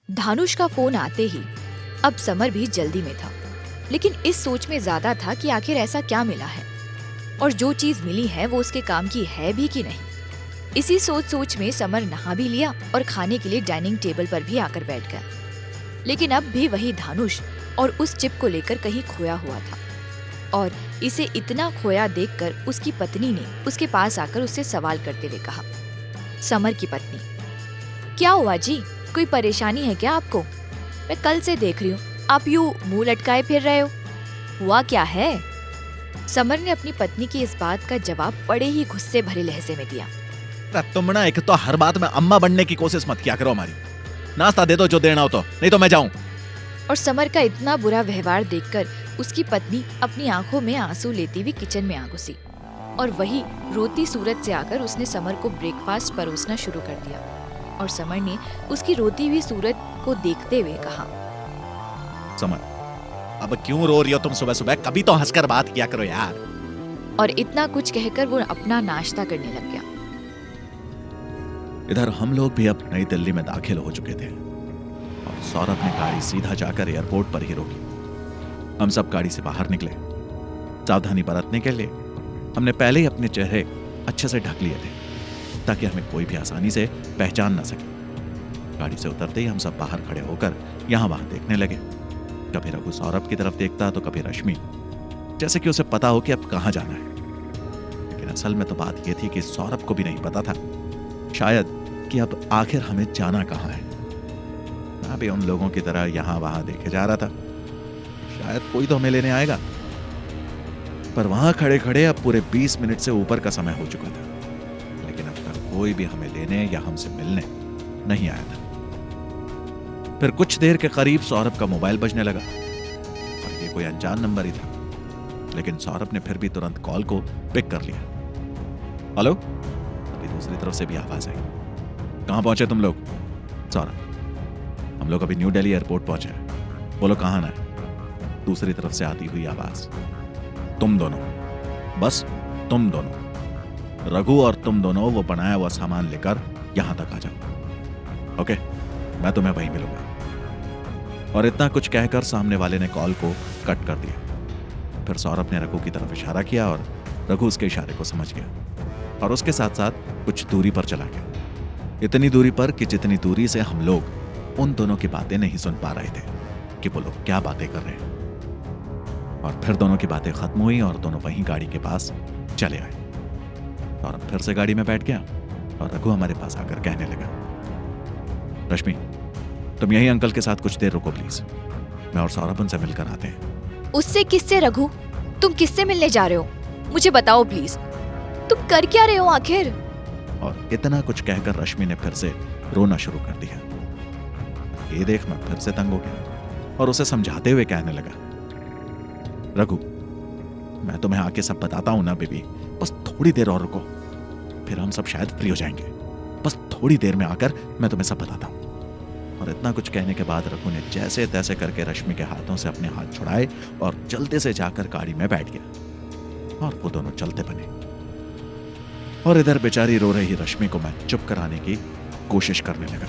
धानुष का फोन आते ही अब समर भी जल्दी में था, लेकिन इस सोच में ज्यादा था कि आखिर ऐसा क्या मिला है और जो चीज मिली है वो उसके काम की है भी कि नहीं। इसी सोच में समर नहा भी लिया और खाने के लिए डाइनिंग टेबल पर भी आकर बैठ गया। लेकिन अब भी वही धानुष और उस चिप को लेकर कहीं खोया हुआ था और इसे इतना खोया देखकर उसकी पत्नी ने उसके पास आकर उससे सवाल करते हुए कहा। समर की पत्नी, क्या हुआ जी, कोई परेशानी है क्या आपको? मैं कल से देख रही हूँ आप यूं मुंह लटकाए फिर रहे हो, हुआ क्या है? समर ने अपनी पत्नी की इस बात का जवाब बड़े ही गुस्से भरे लहजे में दिया। तुम ना एक तो हर बात में अम्मा बनने की कोशिश मत किया करो हमारी। नाश्ता दे दो जो देना हो तो, नहीं तो मैं जाऊं। और समर का इतना बुरा व्यवहार देखकर उसकी पत्नी अपनी आंखों में आंसू लेती हुई किचन में आ घुसी और वही रोती सूरत से आकर उसने समर को ब्रेकफास्ट परोसना शुरू कर दिया। और समर ने उसकी रोती हुई सूरत को देखते हुए कहा, समर, अब क्यों रो रही हो तुम सुबह सुबह? कभी तो हंसकर बात किया करो यार। और इतना कुछ कहकर वो अपना नाश्ता करने लग गया। इधर हम लोग भी अब नई दिल्ली में दाखिल हो चुके थे और सौरभ ने गाड़ी सीधा जाकर एयरपोर्ट पर ही रोकी। हम सब गाड़ी से बाहर निकले। सावधानी बरतने के लिए हमने पहले ही अपने चेहरे अच्छे से ढक लिए थे ताकि हमें कोई भी आसानी से पहचान न सके। गाड़ी से उतरते ही हम सब बाहर खड़े होकर यहाँ वहां देखने लगे। कभी रघु सौरभ की तरफ देखता तो कभी रश्मि, जैसे कि उसे पता हो कि अब कहाँ जाना है। लेकिन असल में तो बात यह थी कि सौरभ को भी नहीं पता था शायद कि अब आखिर हमें जाना कहाँ है। मैं भी उन लोगों की तरह यहाँ वहां देखे जा रहा था, शायद कोई तो हमें लेने आएगा। पर वहां खड़े खड़े अब पूरे 20 मिनट से ऊपर का समय हो चुका था, लेकिन अब तक कोई भी हमें लेने या हमसे मिलने नहीं आया था। फिर कुछ देर के करीब सौरभ का मोबाइल बजने लगा और ये कोई अनजान नंबर ही था, लेकिन सौरभ ने फिर भी तुरंत कॉल को पिक कर लिया। हेलो? अभी दूसरी तरफ से भी आवाज आई। कहां पहुंचे तुम लोग? सौरभ, हम लोग अभी न्यू दिल्ली एयरपोर्ट पहुंचे हैं। बोलो कहां आना है? दूसरी तरफ से आती हुई आवाज। तुम दोनों, बस तुम दोनों, रघु और तुम दोनों वो बनाया हुआ सामान लेकर यहां तक आ जाओ। ओके, मैं तुम्हें वहीं मिलूंगा। और इतना कुछ कहकर सामने वाले ने कॉल को कट कर दिया। फिर सौरभ ने रघु की तरफ इशारा किया और रघु उसके इशारे को समझ गया और उसके साथ साथ कुछ दूरी पर चला गया। इतनी दूरी पर कि जितनी दूरी से हम लोग उन दोनों की बातें नहीं सुन पा रहे थे कि वो लोग क्या बातें कर रहे हैं। और फिर दोनों की बातें खत्म हुई और दोनों वहीं गाड़ी के पास चले आए। सौरभ फिर से गाड़ी में बैठ गया और रघु हमारे पास आकर कहने लगा, रश्मि, तुम यही अंकल के साथ कुछ देर रुको प्लीज, मैं और सौरभ उनसे मिलकर आते हैं। उससे किससे रघु? तुम किससे मिलने जा रहे हो? मुझे बताओ प्लीज, तुम कर क्या रहे हो आखिर? और इतना कुछ कहकर रश्मि ने फिर से रोना शुरू कर दिया। ये देख मैं फिर से तंग हो गया और उसे समझाते हुए कहने लगा, रघु, मैं तुम्हें आके सब बताता हूं ना बेबी, बस थोड़ी देर और रुको, फिर हम सब शायद फ्री हो जाएंगे। बस थोड़ी देर में आकर मैं तुम्हें सब बताता हूं। और इतना कुछ कहने के बाद रघु ने जैसे तैसे करके रश्मि के हाथों से अपने हाथ छुड़ाए और जल्दी से जाकर गाड़ी में बैठ गया और वो दोनों चलते बने। और इधर बेचारी रो रही रश्मि को मैं चुप कराने की कोशिश करने लगा।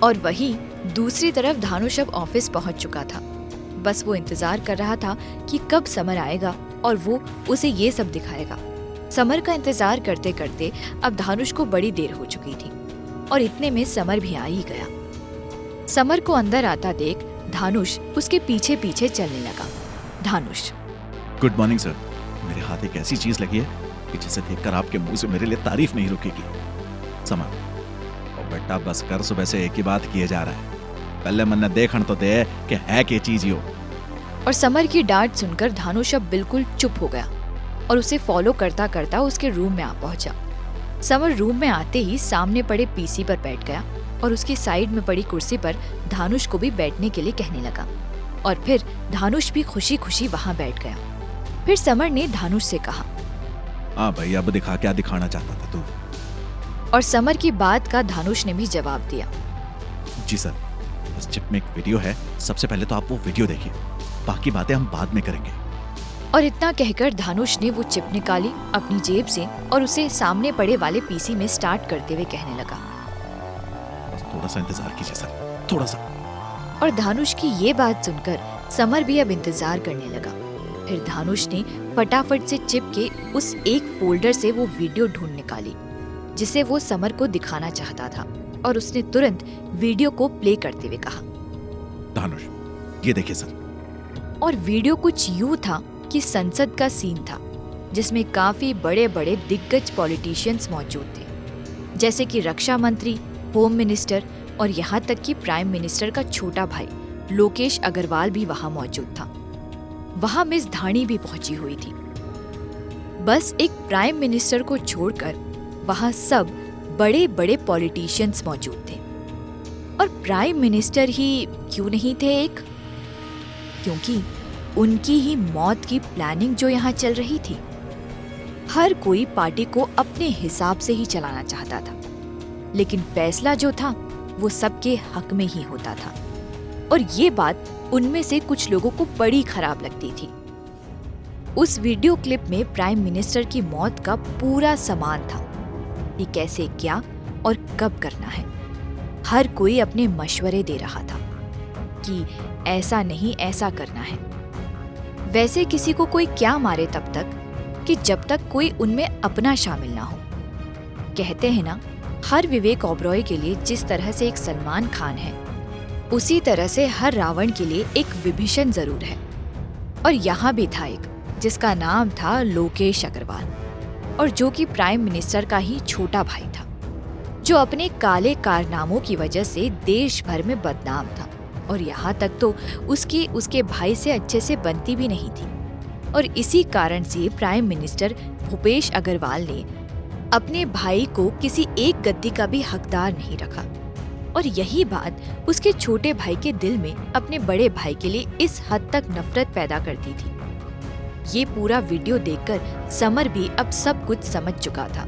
और वहीं दूसरी तरफ धानुष अब ऑफिस पहुंच चुका था। बस वो इंतजार कर रहा था कि कब समर आएगा और वो उसे ये सब दिखाएगा। समर का इंतजार करते करते अब धानुष को बड़ी देर हो चुकी थी और इतने में समर भी आ ही गया। समर को अंदर आता देख धानुष उसके पीछे पीछे चलने लगा। Dhanush, good morning sir. मेरे हाथ एक ऐसी चीज लगी है कि जिसे देखकर आपके मुंह से मेरे लिए तारीफ नहीं रुकेगी। समर, और बेटा बस कर, सुबह से एक ही बात किए जा रहा है, पहले मन देखण तो दे कि है क्या चीज यो। और समर की डांट सुनकर धानुष अब बिल्कुल चुप हो गया और उसे फॉलो करता करता उसके रूम में आ पहुंचा। समर रूम में आते ही सामने पड़े पीसी पर बैठ गया और उसकी साइड में पड़ी कुर्सी पर धानुष को भी बैठने के लिए कहने लगा। और फिर धानुष भी खुशी खुशी वहां बैठ गया। फिर समर ने धानुष से कहा, हाँ भाई, अब दिखा क्या दिखाना चाहता था तू? और समर की बात का धानुष ने भी जवाब दिया, जी सर, इस चिप में एक वीडियो है, सबसे पहले तो आप वो वीडियो देखिए, बाकी बातें हम बाद में करेंगे। और इतना कहकर धानुष ने वो चिप निकाली अपनी जेब से और उसे सामने पड़े वाले पीसी में स्टार्ट करते हुए कहने लगा, बस थोड़ा सा इंतजार कीजिए सर, थोड़ा सा। और धानुष की ये बात सुनकर समर भी अब इंतजार करने लगा। फिर धानुष ने फटाफट से चिपके उस एक फोल्डर से वो वीडियो ढूंढ निकाली जिसे वो समर को दिखाना चाहता था, और उसने तुरंत वीडियो को प्ले करते हुए कहा, धानुष ये देखिए सर। और वीडियो कुछ यूं था कि संसद का सीन था जिसमें काफी बड़े बड़े दिग्गज पॉलिटिशियंस मौजूद थे, जैसे कि रक्षा मंत्री, होम मिनिस्टर और यहाँ तक कि प्राइम मिनिस्टर का छोटा भाई लोकेश अग्रवाल भी वहाँ मौजूद था। वहाँ मिस धानी भी पहुंची हुई थी। बस एक प्राइम मिनिस्टर को छोड़कर वहाँ सब बड़े बड़े पॉलिटिशियंस मौजूद थे। और प्राइम मिनिस्टर ही क्यों नहीं थे एक? क्योंकि उनकी ही मौत की प्लानिंग जो यहाँ चल रही थी। हर कोई पार्टी को अपने हिसाब से ही चलाना चाहता था, लेकिन फैसला जो था वो सबके हक में ही होता था। और ये बात उनमें से कुछ लोगों को बड़ी खराब लगती थी। उस वीडियो क्लिप में प्राइम मिनिस्टर की मौत का पूरा सामान था कि कैसे, क्या और कब करना है। हर कोई अपने मशवरे दे रहा था कि ऐसा नहीं, ऐसा करना है। वैसे किसी को कोई क्या मारे तब तक कि जब तक कोई उनमें अपना शामिल ना हो। कहते हैं ना, हर विवेक ओबरॉय के लिए जिस तरह से एक सलमान खान है, उसी तरह से हर रावण के लिए एक विभीषण जरूर है। और यहाँ भी था एक जिसका नाम था लोकेश अग्रवाल, और जो कि प्राइम मिनिस्टर का ही छोटा भाई था, जो अपने काले कारनामों की वजह से देश भर में बदनाम था। और यहाँ तक तो उसके भाई से अच्छे से बनती भी नहीं थी। और इसी कारण से प्राइम मिनिस्टर भूपेश अग्रवाल ने अपने भाई को किसी एक गद्दी का भी हकदार नहीं रखा। और यही बात उसके छोटे भाई के दिल में अपने बड़े भाई के लिए इस हद तक नफरत पैदा करती थी। ये पूरा वीडियो देखकर समर भी अब सब कुछ समझ चुका था,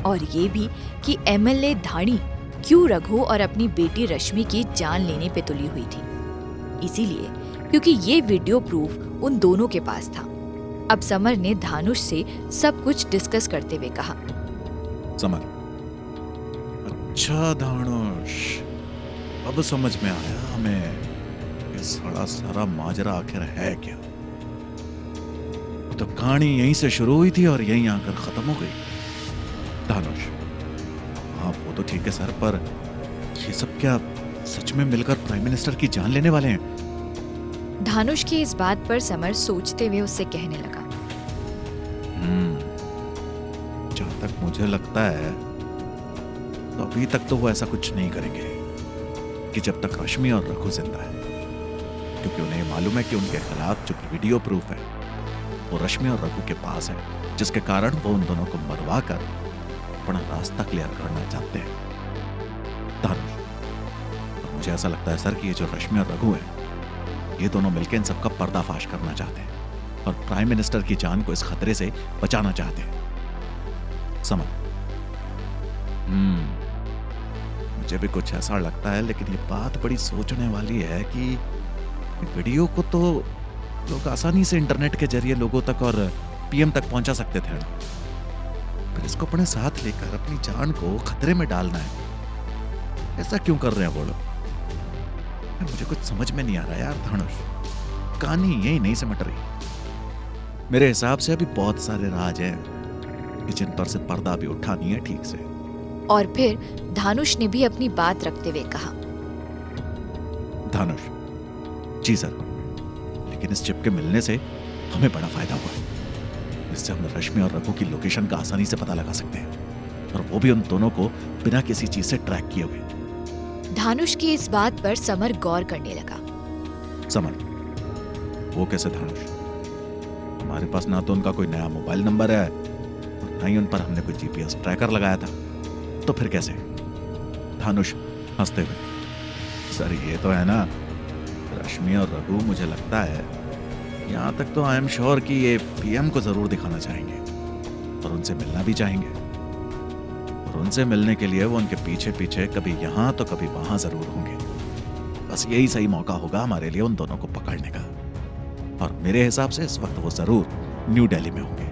और ये भी कि एमएलए धानी क्यों रघु और अपनी बेटी रश्मि की जान लेने पे तुली हुई थी। इसीलिए क्योंकि ये वीडियो प्रूफ उन दोनों के पास था। अब समर ने धानुष से सब कुछ डिस्कस करते हुए कहा, समर, अच्छा धानुष, अब समझ में आया हमें ये सारा माजरा आखिर है क्या। तो कहानी यहीं से शुरू हुई थी और यहीं आकर खत्म हो गई। धानुष, हाँ वो तो ठीक है सर, पर ये सब क्या सच में मिलकर प्राइम मिनिस्टर की जान लेने वाले हैं? धानुष की इस बात पर समर सोचते हुए उससे कहने लगा, जहां तक मुझे लगता है तो अभी तक तो वो ऐसा कुछ नहीं करेंगे कि जब तक रश्मि और रघु जिंदा है, क्योंकि उन्हें मालूम है कि उनके खिलाफ जो वीडियो प्रूफ है वो रश्मि और रघु के पास है, जिसके कारण वो उन दोनों को मरवा कर अपना रास्ता क्लियर करना चाहते हैं। धानुष, मुझे ऐसा लगता है सर कि ये जो रश्मि और रघु है, ये दोनों मिलकर इन सबका पर्दाफाश करना चाहते हैं और प्राइम मिनिस्टर की जान को इस खतरे से बचाना चाहते हैं। समझ, मुझे भी कुछ ऐसा लगता है, लेकिन ये बात बड़ी सोचने वाली है कि वीडियो को तो लोग आसानी से इंटरनेट के जरिए लोगों तक और पीएम तक पहुंचा सकते थे, फिर इसको अपने साथ लेकर अपनी जान को खतरे में डालना है। ऐसा क्यों कर रहे हैं वो लोग? मुझे कुछ समझ में नहीं आ रहा यार धानुष, कहानी यही नहीं समझ रही। मेरे हिसाब से अभी बहुत सारे राज हैं जिन पर से पर्दा भी उठा नहीं है ठीक से। और फिर धानुष ने भी अपनी बात रखते हुए कहा, धानुष जी सर, लेकिन इस चिप के मिलने से हमें बड़ा फायदा हुआ है। इससे हम रश्मि और रघु की लोकेशन का आसानी से पता लगा सकते हैं, और वो भी उन दोनों को बिना किसी चीज से ट्रैक किए हुए। धानुष की इस बात पर समर गौर करने लगा। समर, वो कैसे धानुष? हमारे पास ना तो उनका कोई नया मोबाइल नंबर है और ना ही उन पर हमने कोई जीपीएस ट्रैकर लगाया था, तो फिर कैसे? धानुष हंसते हुए, सर ये तो है ना, रश्मि और रघु मुझे लगता है, यहाँ तक तो आई एम श्योर कि ये पीएम को जरूर दिखाना चाहेंगे और उनसे मिलना भी चाहेंगे, और उनसे मिलने के लिए वो उनके पीछे पीछे कभी यहाँ तो कभी वहां जरूर होंगे। बस यही सही मौका होगा हमारे लिए उन दोनों को पकड़ने का, और मेरे हिसाब से इस वक्त वो जरूर न्यू दिल्ली में होंगे।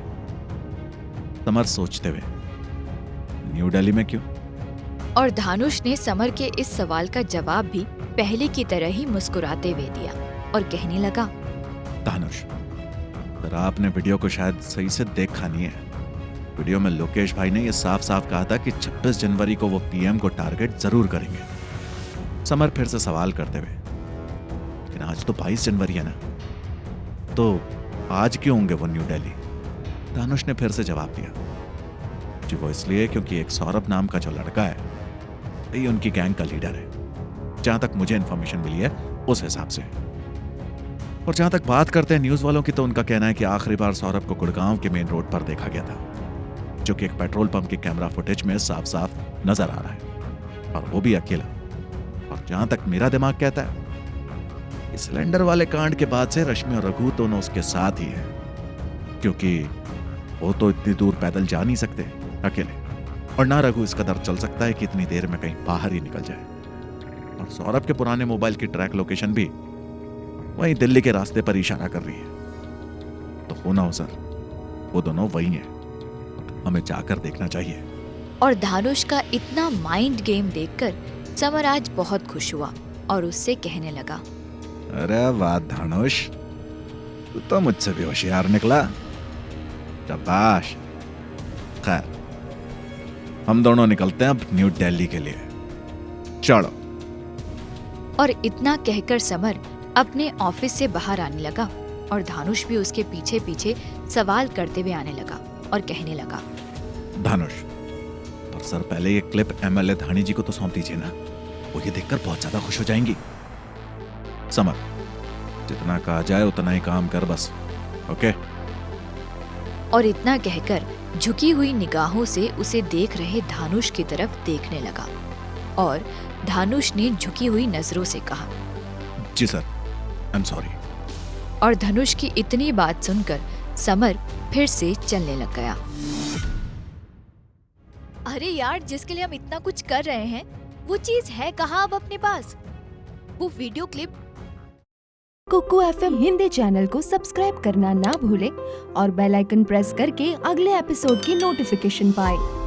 समर सोचते हुए, न्यू दिल्ली में क्यों? और धानुष ने समर के इस सवाल का जवाब भी पहले की तरह ही मुस्कुराते हुए दिया और कहने लगा, धानुष, जरा आपने वीडियो को शायद सही से देखा नहीं है। वीडियो में लोकेश भाई ने यह साफ साफ कहा था कि 26 जनवरी को वो पीएम को टारगेट जरूर करेंगे। समर फिर से सवाल करते हुए, लेकिन आज तो 22 जनवरी है ना, तो आज क्यों होंगे वो न्यू दिल्ली? धानुष ने फिर से जवाब दिया, जी वो इसलिए क्योंकि एक सौरभ नाम का जो लड़का है, ये उनकी गैंग का लीडर है, जहां तक मुझे इंफॉर्मेशन मिली है उस हिसाब से। और जहां तक बात करते हैं न्यूज वालों की, तो उनका कहना है कि आखिरी बार सौरभ को गुड़गांव के मेन रोड पर देखा गया था, जो कि एक पेट्रोल पंप की कैमरा फुटेज में साफ साफ नजर आ रहा है, और वो भी अकेला। और जहां तक मेरा दिमाग कहता है, इस सिलेंडर वाले कांड के बाद से रश्मि और रघु दोनों उसके साथ ही हैं, क्योंकि वो तो इतनी दूर पैदल जा नहीं सकते अकेले, और ना रघु इस कदर चल सकता है कि इतनी देर में कहीं बाहर ही निकल जाए। और सौरभ के पुराने मोबाइल की ट्रैक लोकेशन भी वहीं दिल्ली के रास्ते पर इशारा कर रही है। तो हो ना हो सर, वो दोनों वही हैं, हमें जाकर देखना चाहिए। और धानुष का इतना माइंड गेम देखकर समर आज बहुत खुश हुआ और उससे कहने लगा, अरे वाह धानुष, तू तो मुझसे भी होशियार निकला, शाबाश। खैर, हम दोनों निकलते हैं अब न्यू दिल्ली के लिए, चलो। और इतना कहकर समर अपने ऑफिस से बाहर आने लगा और धानुष भी उसके पीछे पीछे सवाल करते हुए आने लगा और कहने लगा, धानुष, पर सर पहले ये क्लिप एमएलए धानी जी को तो सौंप दीजिए ना, वो ये देखकर बहुत ज्यादा खुश हो जाएंगी। समर, जितना कहा जाए उतना ही काम कर बस, ओके? और इतना कहकर झुकी हुई निगाहों से उसे देख रहे धानुष की तरफ देखने लगा और धानुष ने झुकी हुई नजरों से कहा, जी सर, आई एम सॉरी। और धनुष की इतनी बात सुनकर समर फिर से चलने लग गया। अरे यार, जिसके लिए हम इतना कुछ कर रहे हैं वो चीज है कहाँ अब अपने पास? वो video clip. Kuku FM Hindi channel को सब्सक्राइब करना ना भूलें और बेल आइकन प्रेस करके अगले एपिसोड की नोटिफिकेशन पाएं।